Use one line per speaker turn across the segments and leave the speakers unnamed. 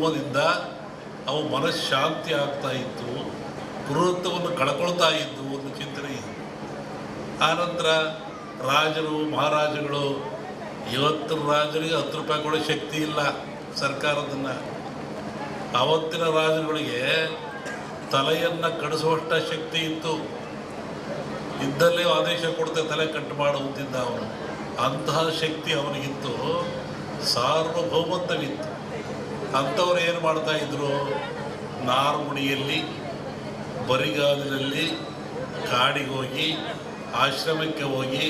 ಹೋಮದಿಂದ ಅವು ಮನಃಶಾಂತಿ ಆಗ್ತಾ ಇತ್ತು, ಕ್ರೂರತ್ವವನ್ನು ಕಳ್ಕೊಳ್ತಾ ಇದ್ದು ಒಂದು ಚಿಂತನೆ ಇದೆ. ಆನಂತರ ರಾಜರು ಮಹಾರಾಜಗಳು, ಇವತ್ತಿನ ರಾಜರಿಗೆ 10 ರೂಪಾಯಿ ಕೊಡೋ ಶಕ್ತಿ ಇಲ್ಲ ಸರ್ಕಾರದನ್ನು. ಆವತ್ತಿನ ರಾಜರುಗಳಿಗೆ ತಲೆಯನ್ನು ಕಡಿಸುವಷ್ಟ ಶಕ್ತಿ ಇತ್ತು. ಇದ್ದಲ್ಲೇ ಆದೇಶ ಕೊಡ್ತೆ ತಲೆ ಕಟ್ಟು ಮಾಡುತ್ತಿದ್ದ ಅವನು. ಅಂತಹ ಶಕ್ತಿ ಅವನಿಗಿತ್ತು, ಸಾರ್ವಭೌಮತ್ವವಿತ್ತು. ಅಂಥವ್ರು ಏನು ಮಾಡ್ತಾಯಿದ್ರು, ನಾರುಮುಡಿಯಲ್ಲಿ ಬರಿಗಾಲಿನಲ್ಲಿ ಕಾಡಿಗೆ ಹೋಗಿ, ಆಶ್ರಮಕ್ಕೆ ಹೋಗಿ,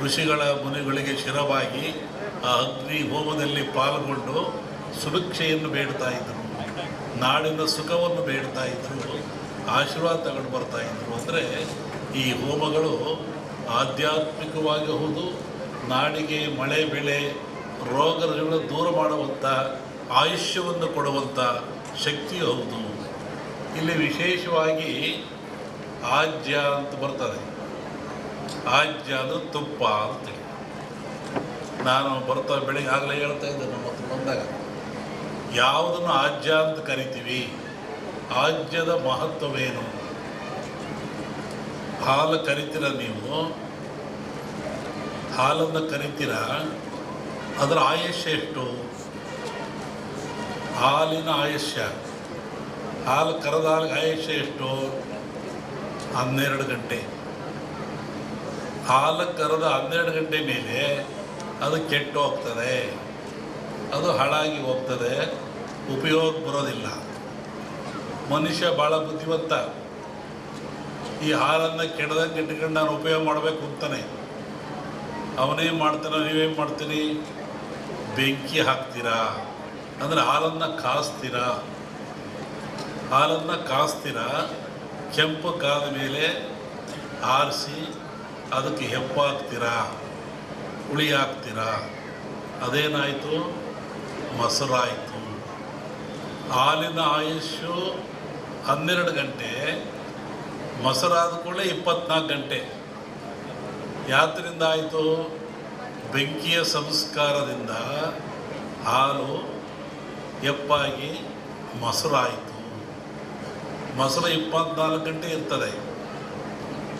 ಋಷಿಗಳ ಮುನಿಗಳಿಗೆ ಶಿರವಾಗಿ ಆ ಅಗ್ನಿ ಹೋಮದಲ್ಲಿ ಪಾಲ್ಗೊಂಡು ಸುಭಿಕ್ಷೆಯನ್ನು ಬೇಡ್ತಾ ಇದ್ದರು, ನಾಡಿನ ಸುಖವನ್ನು ಬೇಡ್ತಾ ಇದ್ದರು, ಆಶೀರ್ವಾದ ತಗೊಂಡು ಬರ್ತಾಯಿದ್ರು. ಅಂದರೆ ಈ ಹೋಮಗಳು ಆಧ್ಯಾತ್ಮಿಕವಾಗಿ ಹೌದು, ನಾಡಿಗೆ ಮಳೆ ಬೆಳೆ ರೋಗ ರುಜಿನಗಳನ್ನು ದೂರ ಮಾಡುವಂಥ, ಆಯುಷ್ಯವನ್ನು ಕೊಡುವಂಥ ಶಕ್ತಿಯು ಹೌದು. ಇಲ್ಲಿ ವಿಶೇಷವಾಗಿ ಆಜ್ಯ ಅಂತ ಬರ್ತದೆ. ಆಜ್ಯ ಅಂದರೆ ತುಪ್ಪ ಅಂತೇಳಿ. ನಾನು ಬರ್ತಾ ಬೆಳಿಗ್ಗೆ ಆಗಲೇ ಹೇಳ್ತಾ ಇದ್ದೆ, ನಮ್ಮ ಹತ್ರ ಬಂದಾಗ ಯಾವುದನ್ನು ಆಜ್ಯ ಅಂತ ಕರಿತೀವಿ, ಆಜ್ಯದ ಮಹತ್ವವೇನು? ಹಾಲು ಕರಿತೀರ ನೀವು, ಹಾಲನ್ನು ಕರಿತೀರ, ಅದರ ಆಯುಷ್ಯ ಎಷ್ಟು? ಹಾಲಿನ ಆಯುಷ್ಯ, ಹಾಲು ಕರೆದ ಹಾಲಿಗೆ ಆಯುಷ್ಯ ಎಷ್ಟು? 12 ಗಂಟೆ. ಹಾಲು ಕರೆದ 12 ಗಂಟೆ ಮೇಲೆ ಅದು ಕೆಟ್ಟು ಹೋಗ್ತದೆ, ಅದು ಹಾಳಾಗಿ ಹೋಗ್ತದೆ, ಉಪಯೋಗ ಬರೋದಿಲ್ಲ. ಮನುಷ್ಯ ಭಾಳ ಬುದ್ಧಿವಂತ. ಈ ಹಾಲನ್ನು ಕೆಡದಂಗೆ ಇಟ್ಕೊಂಡು ನಾನು ಉಪಯೋಗ ಮಾಡಬೇಕು ಅಂತಾನೆ. ಅವನೇನು ಮಾಡ್ತಾನೋ, ನೀವೇನು ಮಾಡ್ತೀರಿ? ಬೆಂಕಿ ಹಾಕ್ತೀರಾ, ಅಂದರೆ ಹಾಲನ್ನು ಕಾಸ್ತೀರಾ. ಹಾಲನ್ನು ಕಾಸ್ತೀರಾ, ಕೆಂಪು ಕಾದ ಮೇಲೆ ಆರಿಸಿ ಅದಕ್ಕೆ ಹೆಪ್ಪಾಕ್ತೀರಾ, ಹುಳಿ ಹಾಕ್ತೀರಾ. ಅದೇನಾಯಿತು? ಮೊಸರಾಯಿತು. ಹಾಲಿನ ಆಯುಷ್ಯು 12 ಗಂಟೆ, ಮೊಸರಾದ ಕೂಡಲೇ 24 ಗಂಟೆ. ಯಾತ್ರಿಂದ ಆಯಿತು? ಬೆಂಕಿಯ ಸಂಸ್ಕಾರದಿಂದ ಹಾಲು ಹೆಪ್ಪಾಗಿ ಮೊಸರಾಯಿತು. ಮೊಸರು 24 ಗಂಟೆ ಇರ್ತದೆ.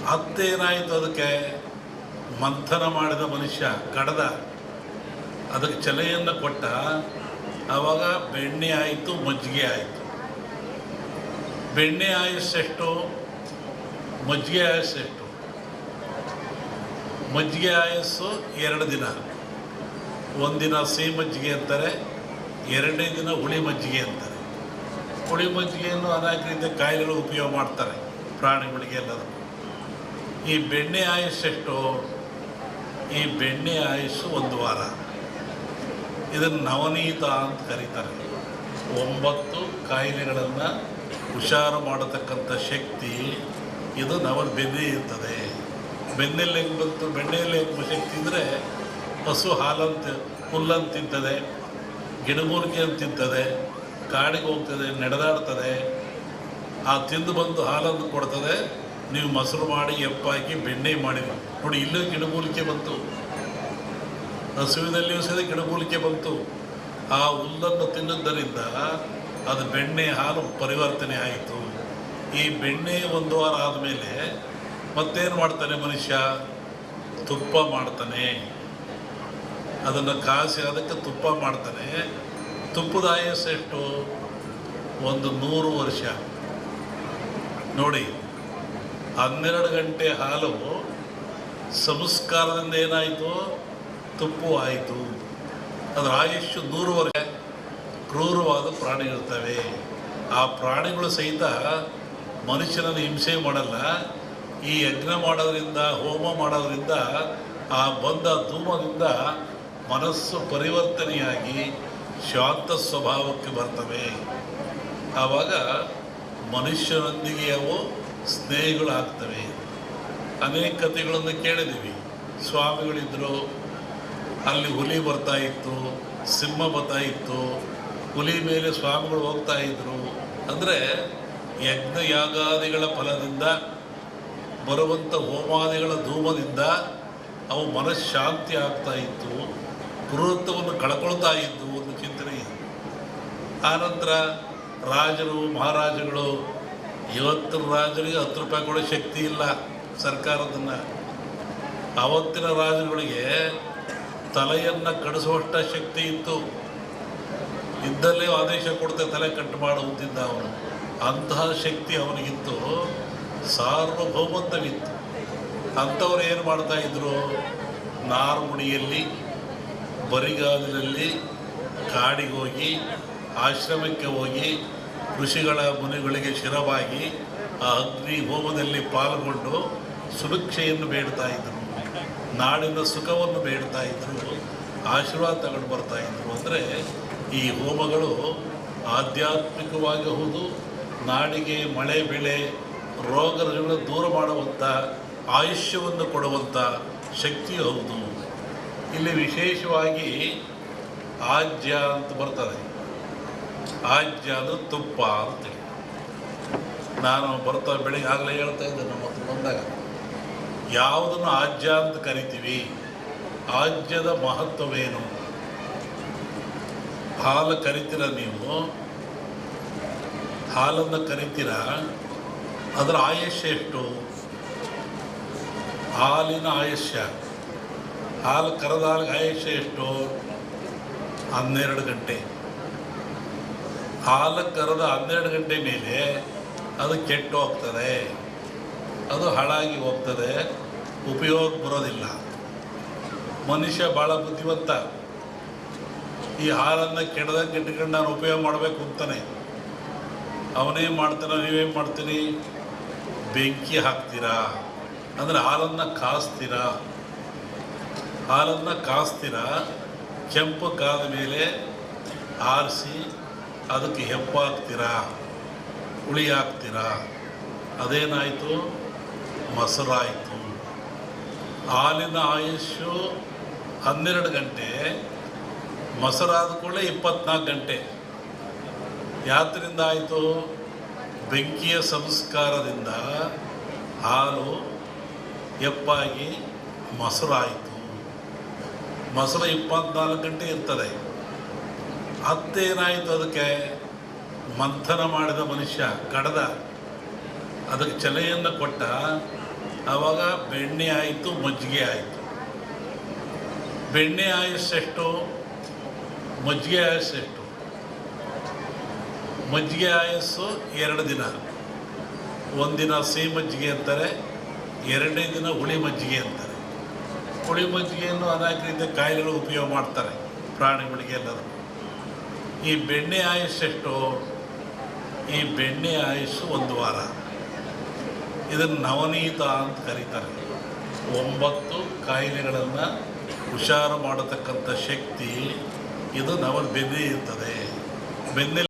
ಹತ್ತೇನಾಯಿತು? ಅದಕ್ಕೆ ಮಂಥನ ಮಾಡಿದ ಮನುಷ್ಯ, ಕಡದ, ಅದಕ್ಕೆ ಚಲೆಯನ್ನು ಕೊಟ್ಟ. ಆವಾಗ ಬೆಣ್ಣೆ ಆಯಿತು, ಮಜ್ಜಿಗೆ ಆಯಿತು. ಬೆಣ್ಣೆ ಆಯುಸ್ಸೆಷ್ಟು? ಮಜ್ಜಿಗೆ ಆಯುಸ್ಸೆಷ್ಟು? ಮಜ್ಜಿಗೆ ಆಯಸ್ಸು 2 ದಿನ. ಒಂದಿನ ಸಿಹಿ ಮಜ್ಜಿಗೆ ಅಂತಾರೆ, 2ನೇ ದಿನ ಹುಳಿ ಮಜ್ಜಿಗೆ ಅಂತಾರೆ. ಹುಳಿ ಮಜ್ಜಿಗೆಯನ್ನು ಅನೇಕ ರೀತಿಯ ಕಾಯಿಲೆಗಳು ಉಪಯೋಗ ಮಾಡ್ತಾರೆ, ಪ್ರಾಣಿಗಳಿಗೆ ಎಲ್ಲದೂ. ಈ ಬೆಣ್ಣೆ ಆಯುಸ್ಸೆಷ್ಟು? ಈ ಬೆಣ್ಣೆ ಆಯುಸ್ಸು 1 ವಾರ. ಇದನ್ನು ನವನೀತ ಅಂತ ಕರೀತಾರೆ. 9 ಕಾಯಿಲೆಗಳನ್ನು ಹುಷಾರು ಮಾಡತಕ್ಕಂಥ ಶಕ್ತಿ ಇದು ಬೆನ್ನೆ ಇರ್ತದೆ. ಬೆನ್ನೆಲ್ಲಿ ಹೆಂಗೆ ಬಂತು? ಬೆಣ್ಣೆಯಲ್ಲಿ ಹೆಂಗೆ ಶಕ್ತಿ ಅಂದರೆ, ಹಸು ಹಾಲಂತ ಹುಲ್ಲಂತ ತಿಂತದೆ, ಗಿಡಮೂಲಿಕೆ ಅಂತ ತಿಂತದೆ, ಕಾಡಿಗೆ ಹೋಗ್ತದೆ, ನಡೆದಾಡ್ತದೆ. ಆ ತಿಂದು ಬಂದು ಹಾಲನ್ನು ಕೊಡ್ತದೆ. ನೀವು ಮೊಸರು ಮಾಡಿ ಎಪ್ಪಾಕಿ ಬೆಣ್ಣೆ ಮಾಡಿದ್ವಿ ನೋಡಿ, ಇಲ್ಲೂ ಗಿಡಮೂಲಿಕೆ ಬಂತು. ಹಸುವಿನಲ್ಲಿಯೂ ಸಹ ಗಿಡಮೂಲಿಕೆ ಬಂತು. ಆ ಹುಲ್ಲನ್ನು ತಿನ್ನುವುದರಿಂದ ಅದು ಬೆಣ್ಣೆ ಹಾಲು ಪರಿವರ್ತನೆ ಆಯಿತು. ಈ ಬೆಣ್ಣೆ 1 ವಾರ ಆದಮೇಲೆ ಮತ್ತೇನು ಮಾಡ್ತಾನೆ ಮನುಷ್ಯ? ತುಪ್ಪ ಮಾಡ್ತಾನೆ. ಅದನ್ನು ಕಾಸಿ ಅದಕ್ಕೆ ತುಪ್ಪ ಮಾಡ್ತಾನೆ. ತುಪ್ಪದ ಆಯಸ್ಸು ಎಷ್ಟು? 100 ವರ್ಷ. ನೋಡಿ, 12 ಗಂಟೆ ಹಾಲು ಸಂಸ್ಕಾರದಿಂದ ಏನಾಯಿತು? ತುಪ್ಪು ಆಯಿತು. ಅದರ ಆಯುಷ್ಯು 100 ವರ್ಷ. ಕ್ರೂರವಾದ ಪ್ರಾಣಿಗಳಿರ್ತವೆ. ಆ ಪ್ರಾಣಿಗಳು ಸಹಿತ ಮನುಷ್ಯನನ್ನು ಹಿಂಸೆ ಮಾಡಲ್ಲ. ಈ ಯಜ್ಞ ಮಾಡೋದ್ರಿಂದ, ಹೋಮ ಮಾಡೋದ್ರಿಂದ, ಆ ಬಂದ ಧೂಮದಿಂದ ಮನಸ್ಸು ಪರಿವರ್ತನೆಯಾಗಿ ಶಾಂತ ಸ್ವಭಾವಕ್ಕೆ ಬರ್ತವೆ. ಆವಾಗ ಮನುಷ್ಯನೊಂದಿಗೆ ಅವು ಸ್ನೇಹಿಗಳಾಗ್ತವೆ. ಅನೇಕ ಕಥೆಗಳನ್ನು ಕೇಳಿದ್ದೀವಿ. ಸ್ವಾಮಿಗಳಿದ್ದರು, ಅಲ್ಲಿ ಹುಲಿ ಬರ್ತಾ ಇತ್ತು, ಸಿಂಹ ಬರ್ತಾ ಇತ್ತು, ಹುಲಿ ಮೇಲೆ ಸ್ವಾಮಿಗಳು ಹೋಗ್ತಾ ಇದ್ದರು. ಅಂದರೆ ಯಜ್ಞ ಯಾಗಾದಿಗಳ ಫಲದಿಂದ ಬರುವಂಥ ಹೋಮಾದಿಗಳ ಧೂಮದಿಂದ ಅವು ಮನಃಶಾಂತಿ ಆಗ್ತಾ ಇತ್ತು, ಕ್ರೂರತ್ವವನ್ನು ಕಳ್ಕೊಳ್ತಾ ಇದ್ದು ಒಂದು ಚಿಂತನೆ ಇದೆ. ಆನಂತರ ರಾಜರು ಮಹಾರಾಜಗಳು, ಇವತ್ತಿನ ರಾಜರಿಗೆ 10 ರೂಪಾಯಿ ಕೊಡೋ ಶಕ್ತಿ ಇಲ್ಲ ಸರ್ಕಾರದನ್ನು. ಅವತ್ತಿನ ರಾಜರುಗಳಿಗೆ ತಲೆಯನ್ನು ಕಡಿಸುವಷ್ಟ ಶಕ್ತಿ ಇತ್ತು. ಇದ್ದಲ್ಲೇ ಆದೇಶ ಕೊಡ್ತೆ ತಲೆ ಕಟ್ಟು ಮಾಡುತ್ತಿದ್ದ ಅವನು. ಅಂತಹ ಶಕ್ತಿ ಅವನಿಗಿತ್ತು, ಸಾರ್ವಭೌಮತ್ವವಿತ್ತು. ಅಂಥವ್ರು ಏನು ಮಾಡ್ತಾಯಿದ್ರು? ನಾರ್ಮುಡಿಯಲ್ಲಿ, ಬರಿಗಾಲಿನಲ್ಲಿ ಕಾಡಿಗೆ ಹೋಗಿ, ಆಶ್ರಮಕ್ಕೆ ಹೋಗಿ, ಋಷಿಗಳ ಮುನಿಗಳಿಗೆ ಶಿರವಾಗಿ ಆ ಅಗ್ನಿ ಹೋಮದಲ್ಲಿ ಪಾಲ್ಗೊಂಡು ಸುಭಿಕ್ಷೆಯನ್ನು ಬೇಡ್ತಾ ಇದ್ದರು, ನಾಡಿನ ಸುಖವನ್ನು ಬೇಡ್ತಾ ಇದ್ದರು, ಆಶೀರ್ವಾದ ತಗೊಂಡು ಬರ್ತಾಯಿದ್ರು. ಅಂದರೆ ಈ ಹೋಮಗಳು ಆಧ್ಯಾತ್ಮಿಕವಾಗಿ ಹೌದು, ನಾಡಿಗೆ ಮಳೆ ಬೆಳೆ ರೋಗ ರುಜಿನಗಳನ್ನು ದೂರ ಮಾಡುವಂಥ, ಆಯುಷ್ಯವನ್ನು ಕೊಡುವಂಥ ಶಕ್ತಿ ಹೌದು. ಇಲ್ಲಿ ವಿಶೇಷವಾಗಿ ಆಜ್ಯ ಅಂತ ಬರ್ತದೆ. ಆಜ್ಯ ಅದು ತುಪ್ಪ ಅಂತೇಳಿ ನಾನು ಬೆಳಿಗ್ಗೆ ಆಗಲೇ ಹೇಳ್ತಾ ಇದ್ದೆ ನಮ್ಮ ಹತ್ರ ಬಂದಾಗ, ಯಾವುದನ್ನು ಆಜ್ಯ ಅಂತ ಕರಿತೀವಿ, ಆಜ್ಯದ ಮಹತ್ವವೇನು? ಹಾಲು ಕರಿತೀರ ನೀವು, ಹಾಲನ್ನು ಕರಿತೀರ, ಅದರ ಆಯುಷ್ಯ ಎಷ್ಟು? ಹಾಲಿನ ಆಯುಷ್ಯ, ಹಾಲು ಕರೆದ ಹಾಲಿಗೆ ಆಯುಷ್ಯ ಎಷ್ಟು? 12 ಗಂಟೆ. ಹಾಲು ಕರೆದ 12 ಗಂಟೆ ಮೇಲೆ ಅದು ಕೆಟ್ಟು ಹೋಗ್ತದೆ, ಅದು ಹಾಳಾಗಿ ಹೋಗ್ತದೆ, ಉಪಯೋಗ ಬರೋದಿಲ್ಲ. ಮನುಷ್ಯ ಭಾಳ ಬುದ್ಧಿವಂತ. ಈ ಹಾಲನ್ನು ಕೆಡದಂಗೆ ಇಟ್ಕೊಂಡು ನಾನು ಉಪಯೋಗ ಮಾಡಬೇಕು ಅಂತಾನೆ. ಅವನೇನು ಮಾಡ್ತಾನೆ, ನೀವೇನು ಮಾಡ್ತೀರಿ? ಬೆಂಕಿ ಹಾಕ್ತೀರಾ, ಅಂದರೆ ಹಾಲನ್ನು ಕಾಸ್ತೀರಾ. ಹಾಲನ್ನು ಕಾಸ್ತೀರಾ, ಕೆಂಪು ಕಾದ ಮೇಲೆ ಆರಿಸಿ ಅದಕ್ಕೆ ಹೆಪ್ಪು ಹಾಕ್ತೀರಾ, ಹುಳಿ ಹಾಕ್ತೀರಾ. ಅದೇನಾಯಿತು? ಮೊಸರಾಯಿತು. ಹಾಲಿನ ಆಯುಷ್ಯು 12 ಗಂಟೆ, ಮೊಸರಾದ ಕೂಡಲೇ 24 ಗಂಟೆ. ಯಾತ್ರಿಂದ ಆಯಿತು? ಬೆಂಕಿಯ ಸಂಸ್ಕಾರದಿಂದ ಹಾಲು ಹೆಪ್ಪಾಗಿ ಮೊಸರಾಯಿತು. ಮೊಸರು 24 ಗಂಟೆ ಇರ್ತದೆ. ಅತ್ತೇನಾಯಿತು? ಅದಕ್ಕೆ ಮಂಥನ ಮಾಡಿದ ಮನುಷ್ಯ, ಕಡದ, ಅದಕ್ಕೆ ಚಲೆಯನ್ನು ಕೊಟ್ಟ. ಆವಾಗ ಬೆಣ್ಣೆ ಆಯಿತು, ಮಜ್ಜಿಗೆ ಆಯಿತು. ಬೆಣ್ಣೆ ಆಯುಸ್ಸೆಷ್ಟು? ಮಜ್ಜಿಗೆ ಆಯುಸ್ಸೆಷ್ಟು? ಮಜ್ಜಿಗೆ ಆಯಸ್ಸು 2 ದಿನ. ಒಂದಿನ ಸಿಹಿ ಮಜ್ಜಿಗೆ ಅಂತಾರೆ, 2ನೇ ದಿನ ಹುಳಿ ಮಜ್ಜಿಗೆ ಅಂತಾರೆ. ಹುಳಿ ಮಜ್ಜಿಗೆಯನ್ನು ಅನೇಕ ರೀತಿಯ ಕಾಯಿಲೆಗಳು ಉಪಯೋಗ ಮಾಡ್ತಾರೆ, ಪ್ರಾಣಿಗಳಿಗೆ ಎಲ್ಲರೂ. ಈ ಬೆಣ್ಣೆ ಆಯುಸ್ಸೆಷ್ಟು? ಈ ಬೆಣ್ಣೆ ಆಯುಸ್ಸು 1 ವಾರ. ಇದನ್ನು ನವನೀತ ಅಂತ ಕರೀತಾರೆ. 9 ಕಾಯಿಲೆಗಳನ್ನು ಹುಷಾರು ಮಾಡತಕ್ಕಂಥ ಶಕ್ತಿ ಇದು ಬೆನ್ನೆ ಇರ್ತದೆ. ಬೆನ್ನೆ